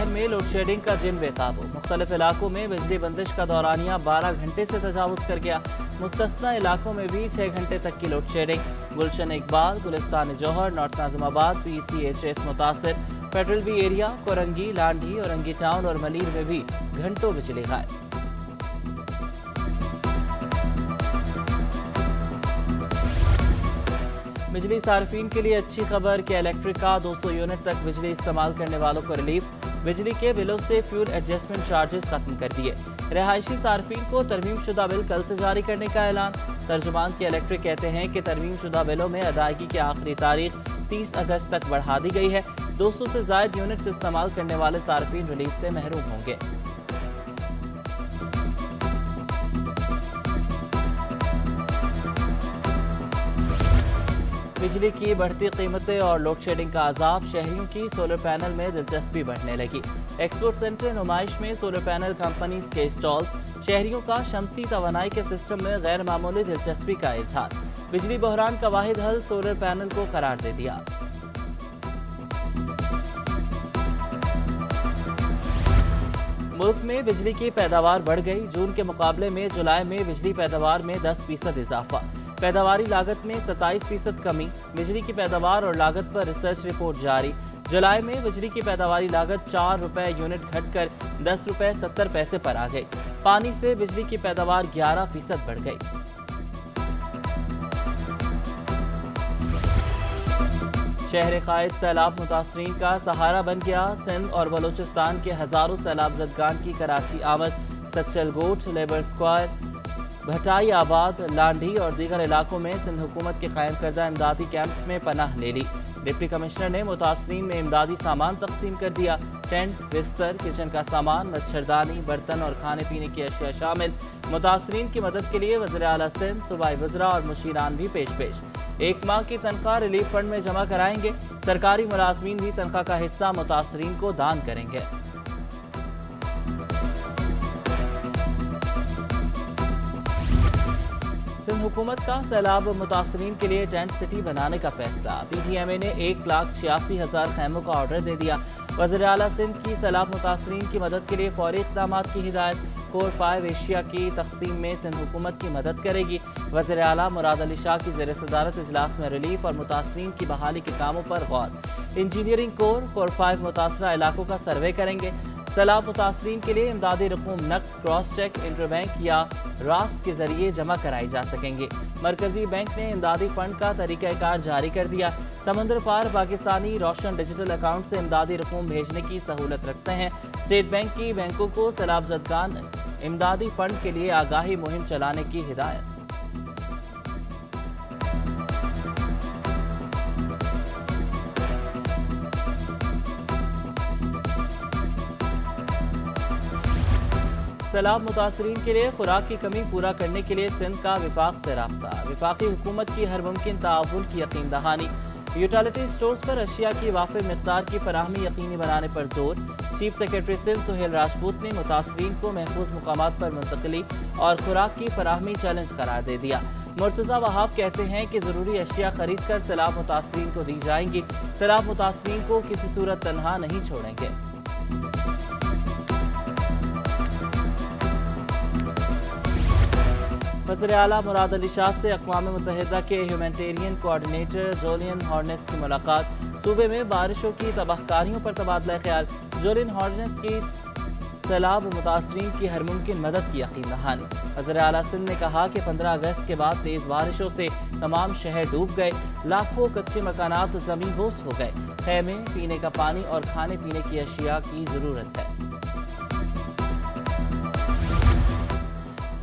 शहर में load shedding का जिन बेकाबू। मुख्तलिफ इलाकों में बिजली बंदिश का दौरानिया 12 घंटे से तजावुज कर गया। मुस्तस्ना इलाकों में भी 6 घंटे तक की load shedding. Gulshan Iqbal, Gulistan Jauhar, north Nazimabad, PCHS मुतासिर। Federal B area, Korangi, Landhi, Orangi town और मलीर में भी घंटों बिजली गायब। बिजली सार्फिन के लिए अच्छी खबर कि इलेक्ट्रिक का 200 यूनिट तक बिजली इस्तेमाल करने वालों को रिलीफ। बिजली के बिलों से फ्यूल एडजस्टमेंट चार्जेस खत्म कर दिए। रहायशी सार्फिन को तरमीम शुदा बिल कल से जारी करने का ऐलान। तर्जुमान के इलेक्ट्रिक कहते हैं कि तरमीम शुदा बिलों में अदायगी की आखिरी तारीख 30 अगस्त तक बढ़ा दी गई है। 200 से ज़ायद यूनिट्स इस्तेमाल करने वाले सार्फिन रिलीफ से महरूम होंगे। बिजली की बढ़ती कीमतें और लोड शेडिंग का अजाब। शहरियों की सोलर पैनल में दिलचस्पी बढ़ने लगी। एक्सपोर्ट सेंटर नुमाइश में सोलर पैनल कंपनीज के स्टॉल्स। शहरियों का शमसी तवानाई के सिस्टम में गैर मामूली दिलचस्पी का इजहार। बिजली बहरान का वाहिद हल सोलर पैनल को करार दे दिया। मुल्क में बिजली की पैदावार बढ़ गई। जून के मुकाबले में जुलाई में बिजली पैदावार में 10% इजाफा। पैदावारी लागत में 27% कमी। बिजली की पैदावार और लागत पर रिसर्च रिपोर्ट जारी। जुलाई में बिजली की पैदावारी लागत 4 रुपए यूनिट घटकर 10 रुपए 70 पैसे पर आ गई। पानी से बिजली की पैदावार 11% बढ़ गई। शहर कायद सैलाब मुतासरीन का सहारा बन गया। सिंध और बलोचिस्तान के हजारों सैलाब ज़दगान की कराची आमद। सच्चल गोट, लेबर स्क्वायर, भटाई आबाद, लांढी और दीगर इलाकों में सिंध हुकूमत के कायम करदा इमदादी कैंप्स में पनाह ले ली। डिप्टी कमिश्नर ने मुतासरीन में इमदादी सामान तकसीम कर दिया। टेंट, बिस्तर, किचन का सामान, मच्छरदानी, बर्तन और खाने पीने की अशिया शामिल। मुतासरीन की मदद के लिए वज़ीर आला सिंध, सूबाई वज़रा और मुशीरान भी पेश। 1 माह की तनख्वाह रिलीफ फंड में जमा कराएंगे। सरकारी मुलाजमीन भी तनख्वाह का हिस्सा मुतासरीन को दान करेंगे। सिंध हुकूमत का सैलाब मुतासरीन के लिए टेंट सिटी बनाने का फैसला। PTMA ने 1,86,000 खैमों का ऑर्डर दे दिया। वज़ीर आला सिंध की सैलाब मुतासरीन की मदद के लिए फौरी इक़दामात की हिदायत। कोर 5 एशिया की तकसीम में सिंध हुकूमत की मदद करेगी। वज़ीर आला मुराद अली शाह की ज़ेर सदारत इजलास में रिलीफ और मुतासरीन की बहाली के कामों पर गौर। इंजीनियरिंग कोर 5 मुतासरा इलाकों का सर्वे करेंगे। सैलाब मुतासरीन के लिए इमदादी रकूम नकद, क्रॉस चेक, इंटरबैंक या रास्त के जरिए जमा कराई जा सकेंगे। मरकजी बैंक ने इमदादी फंड का तरीक़ाकार जारी कर दिया। समंदर पार पाकिस्तानी रोशन डिजिटल अकाउंट से इमदादी रकूम भेजने की सहूलत रखते हैं। स्टेट बैंक की बैंकों को सैलाब ज़दगान इमदादी फंड के लिए आगाही मुहिम चलाने की हिदायत। सैलाब मुतासरीन के लिए खुराक की कमी पूरा करने के लिए सिंध का विफाक से राब्ता। विफाकी हुकूमत की हर मुमकिन ताउन की यकीन दहानी। यूटिलिटी स्टोर्स पर अशिया की वाफ़िर मिक़दार की फराहमी यकीनी बनाने पर जोर। चीफ सेक्रेटरी सिंध सुहेल राजपूत ने मुतासरीन को महफूज मुकामात पर मुंतकिली और खुराक की फराहमी चैलेंज करार दे दिया। मुर्तज़ा वहाब कहते हैं कि ज़रूरी अशिया खरीद कर सैलाब मुतासरीन को दी जाएंगी। सैलाब मुतासरीन को किसी सूरत तनहा नहीं छोड़ेंगे। वज़ीर आला मुराद अली शाह से अक़वाम मुत्तहिदा के ह्यूमैनिटेरियन कोऑर्डिनेटर जोलियन हॉर्नेस की मुलाकात। सूबे में बारिशों की तबाहकारियों पर तबादला ख्याल। जोलियन हॉर्नेस की सैलाब मुतासरीन की हर मुमकिन मदद की यकीन दहानी। वज़ीर आला सिंध ने कहा कि 15 अगस्त के बाद तेज़ बारिशों से तमाम शहर डूब गए। लाखों कच्चे मकानात ज़मीन बोस हो गए। खैमे, पीने का पानी और खाने पीने की अशिया की ज़रूरत है।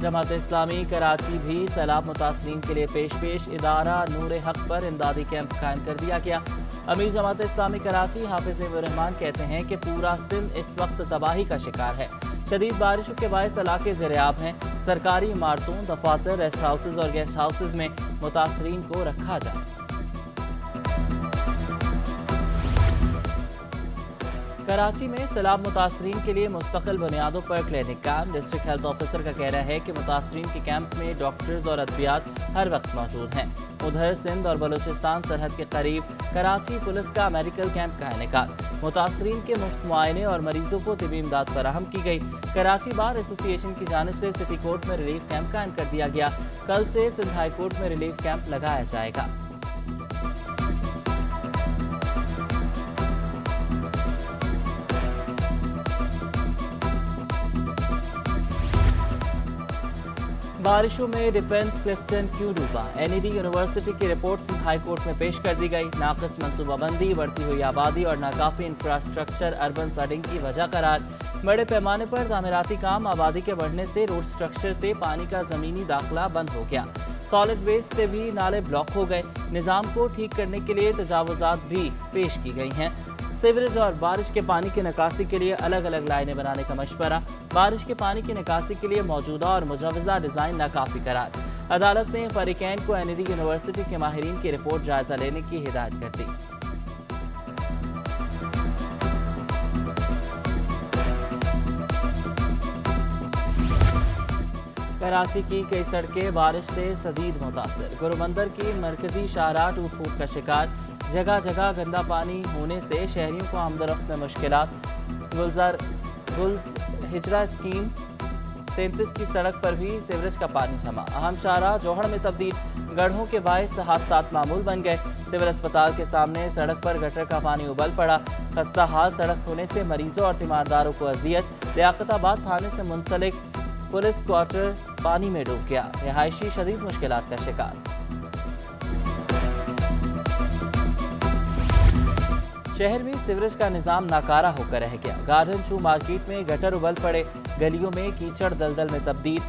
जमात इस्लामी कराची भी सैलाब मुतासरीन के लिए पेश इदारा नूर हक पर इमदादी कैंप कायम कर दिया गया। अमीर जमात इस्लामी कराची हाफिज रहमान कहते हैं कि पूरा सिंध इस वक्त तबाही का शिकार है। शदीद बारिशों के बायस इलाके ज़ेर-ए-आब हैं। सरकारी इमारतों, दफातर, रेस्ट हाउसेज और गेस्ट हाउसेज में मुतासरीन को रखा जाए। कराची में सैलाब मुतासरीन के लिए मुस्तकिल बुनियादों पर clinic camp. District health officer का कहना है कि मुतासरीन के कैंप में डॉक्टर्स और अद्वियात हर वक्त मौजूद हैं। उधर सिंध और बलूचिस्तान सरहद के करीब कराची पुलिस का मेडिकल कैंप का इनेकाद। मुतासरीन के मुफ्त मुआयने और मरीजों को तिबी इमदाद फराहम की गई। कराची बार एसोसिएशन की जानिब से सिटी कोर्ट में रिलीफ कैंप कायम कर दिया गया। कल से सिंध हाई कोर्ट में रिलीफ कैंप लगाया जाएगा। बारिशों में डिफेंस क्लिफ्टन क्यों डूबा? एनईडी यूनिवर्सिटी की रिपोर्ट सिंध हाई कोर्ट में पेश कर दी गई। नाक़िस मंसूबाबंदी, बढ़ती हुई आबादी और नाकाफी इंफ्रास्ट्रक्चर अर्बन फ्लडिंग की वजह करार। बड़े पैमाने पर तामीराती काम आबादी के बढ़ने से रोड स्ट्रक्चर से पानी का ज़मीनी दाखिला बंद हो गया। सॉलिड वेस्ट से भी नाले ब्लॉक हो गए। निज़ाम को ठीक करने के लिए तजावुज़ात भी पेश की गई हैं। सीवरेज और बारिश के पानी की निकासी के लिए अलग अलग लाइनें बनाने का मशवरा। बारिश के पानी की निकासी के लिए मौजूदा और मुजवज़ा डिज़ाइन नाकाफी करार। अदालत ने फरीकैन को एनईडी यूनिवर्सिटी के माहिरीन की रिपोर्ट जायजा लेने की हिदायत कर दी। कराची की कई सड़कें बारिश से शदीद मुतासर। गुरुमंदिर की मरकजी शाहराह टूट फूट का शिकार। जगह जगह गंदा पानी होने से शहरियों को आमदरफ्त में मुश्किलात। गुल्स हिजरा स्कीम 33 की सड़क पर भी सीवरेज का पानी जमा। अहम शाहराह जोहड़ में तब्दील। गड्ढों के बायस हादसात मामूल बन गए। सिविल अस्पताल के सामने सड़क पर गटर का पानी उबल पड़ा। खस्ता हाल सड़क होने से मरीजों और तीमारदारों को अजियत। लियाकताबाद थाने से मुंसलिक पुलिस क्वार्टर पानी में डूब गया। रिहायशी शदीद मुश्किलात का शिकार। शहर में सीवरेज का निजाम नाकारा होकर रह गया। गार्डन शू मार्केट में गटर उबल पड़े। गलियों में कीचड़ दलदल में तब्दील।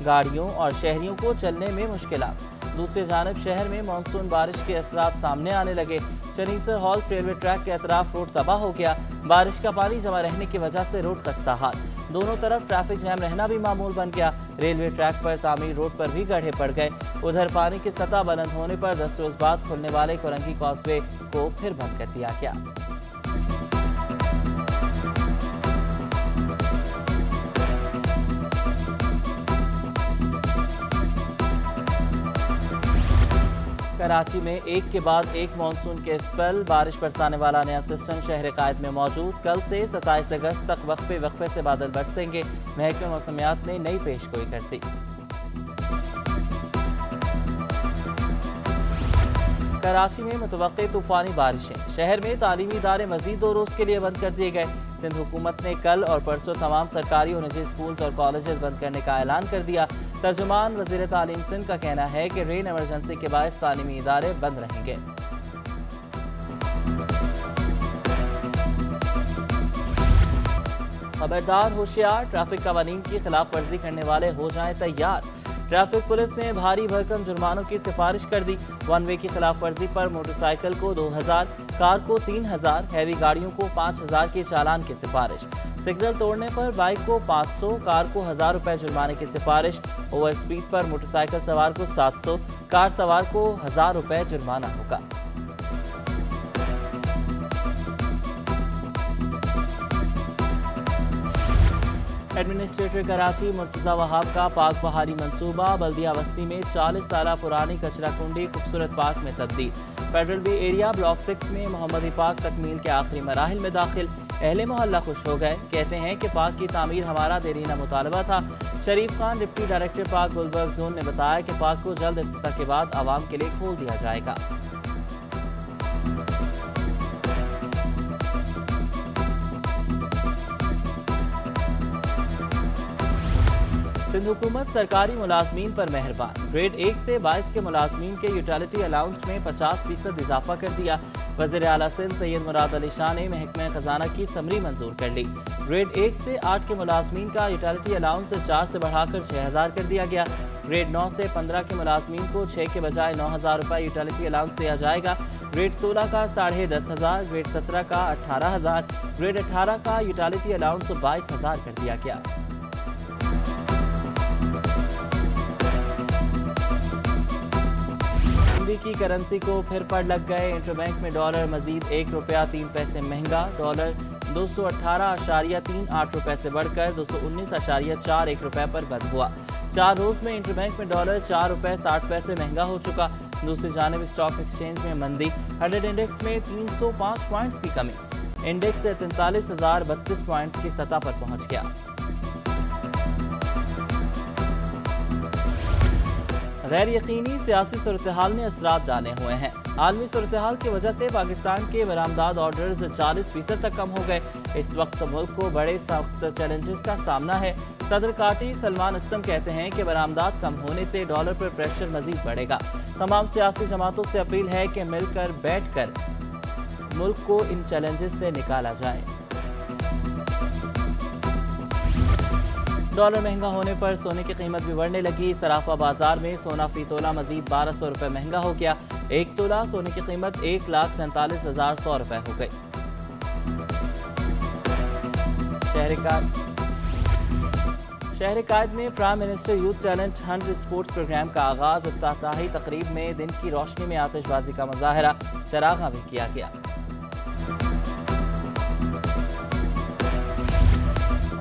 गाड़ियों और शहरियों को चलने में मुश्किलात। दूसरी जानिब शहर में मानसून बारिश के असरात सामने आने लगे। चनीसर हॉल रेलवे ट्रैक के अतराफ रोड तबाह हो गया। बारिश का पानी जमा रहने की वजह से रोड खस्ता हाल। दोनों तरफ ट्रैफिक जैम रहना भी मामूल बन गया। रेलवे ट्रैक पर तामीर रोड पर भी गड्ढे पड़ गए। उधर पानी की सतह बुलंद होने पर 10 रोज बाद खुलने वाले कोरंगी कॉजवे को फिर बंद कर दिया गया। कराची में एक के बाद एक मानसून के स्पेल। बारिश बरसाने वाला नया सिस्टम शहर कायद में मौजूद। कल से 27 अगस्त तक वक्फे से बादल बरसेंगे। महकमे मौसमियात ने नई पेशगोई कर दी। कराची में मुतवक्के तूफानी बारिशें। शहर में तालीमी इदारे मजीद 2 रोज के लिए बंद कर दिए गए। सिंध हुकूमत ने कल और परसों तमाम सरकारी और निजी स्कूल्स और कॉलेजेस बंद करने का ऐलान कर दिया। तर्जुमान वज़ीर तालीम सिंध का कहना है कि रेन इमरजेंसी के बायस तालीमी इदारे बंद रहेंगे। खबरदार होशियार, ट्रैफिक कवानीन की खिलाफ वर्जी करने वाले हो जाएं तैयार। ट्रैफिक पुलिस ने भारी भरकम जुर्मानों की सिफारिश कर दी। वन वे की खिलाफ वर्जी पर मोटरसाइकिल को 2000, कार को 3000, हैवी गाड़ियों को 5000 के चालान की सिफारिश। सिग्नल तोड़ने पर बाइक को 500, कार को 1000 रुपए जुर्माने की सिफारिश। ओवर स्पीड पर मोटरसाइकिल सवार को 700, कार सवार को 1000 रुपए जुर्माना होगा। एडमिनिस्ट्रेटर कराची मुर्तज़ा वहाब का पाक बहारी मंसूबा। बल्दिया बस्ती में 40 साल पुरानी कचरा कुंडी खूबसूरत पार्क में तब्दील। फेडरल बी एरिया ब्लॉक 6 में मोहम्मदी पार्क तकमील के आखिरी मराहिल में दाखिल। अहले मोहल्ला खुश हो गए। कहते हैं कि पार्क की तामीर हमारा देरीना मुतालबा था। Sharif Khan deputy director park Gulberg zone ने बताया कि पार्क को जल्द इफ्तिताह के बाद आवाम के लिए खोल दिया जाएगा। सिंध हुकूमत सरकारी मुलाजमीन पर मेहरबान। ग्रेड 1 से 22 के मुलाजमीन के यूटिलिटी अलाउंस में 50% इजाफा कर दिया। वज़ीर आला सिंध सैयद मुराद अली शाह ने महकमे खजाना की समरी मंजूर कर ली। ग्रेड 1 से 8 के मुलाजमीन का यूटिलिटी अलाउंस 4 से बढ़ाकर 6000 कर दिया गया। ग्रेड 9 से 15 के मुलाजमीन को 6 के बजाय 9000 रुपये यूटिलिटी अलाउंस दिया जाएगा। ग्रेड 16 का 10,500, ग्रेड 17 का 18,000, ग्रेड 18 का यूटिलिटी अलाउंस 22,000 कर दिया गया। की करेंसी को फिर पड़ लग गए। इंटरबैंक में डॉलर मजीद 1 रुपया 3 पैसे महंगा। डॉलर 218.38 रुपए से बढ़कर 219.41 रुपए पर बंद हुआ। 4 रोज में इंटरबैंक में डॉलर 4 रुपए 60 पैसे महंगा हो चुका। दूसरी जानिब स्टॉक एक्सचेंज में मंदी, 100 इंडेक्स में 305 पॉइंट्स की कमी, इंडेक्स 43,032 पॉइंट्स की सतह पर पहुंच गया। गैर यकीनी सियासी सूरत-ए-हाल ने असरात डाले हुए हैं। आलमी सूरत-ए-हाल की वजह से पाकिस्तान के बरामदात ऑर्डर्स 40% तक कम हो गए। इस वक्त मुल्क को बड़े सख्त चैलेंजेस का सामना है। सदर काटी सलमान अस्तम कहते हैं कि बरामदात कम होने से डॉलर पर प्रेशर मजीद बढ़ेगा। तमाम सियासी जमातों से अपील है कि मिलकर बैठकर मुल्क को इन चैलेंजेस से निकाला जाए। डॉलर महंगा होने पर सोने की कीमत भी बढ़ने लगी। सराफा बाजार में सोना फी तोला मजीद 1200 रुपये महंगा हो गया। 1 तोला सोने की कीमत 1,47,100 रुपये हो गई। शहर कायद में prime minister youth talent hunt sports programme का आगाज। इफ्तिताही तकरीब में दिन की रोशनी में आतिशबाजी का मुजाहरा, चरागा भी किया गया।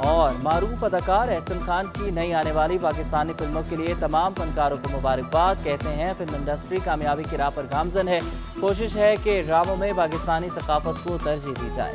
और मारूफ अदाकार एहसन खान की नई आने वाली पाकिस्तानी फिल्मों के लिए तमाम फनकारों को मुबारकबाद। कहते हैं फिल्म इंडस्ट्री कामयाबी की राह पर गामजन है। कोशिश है कि ड्रामों में पाकिस्तानी सकाफत को तरजीह दी जाए।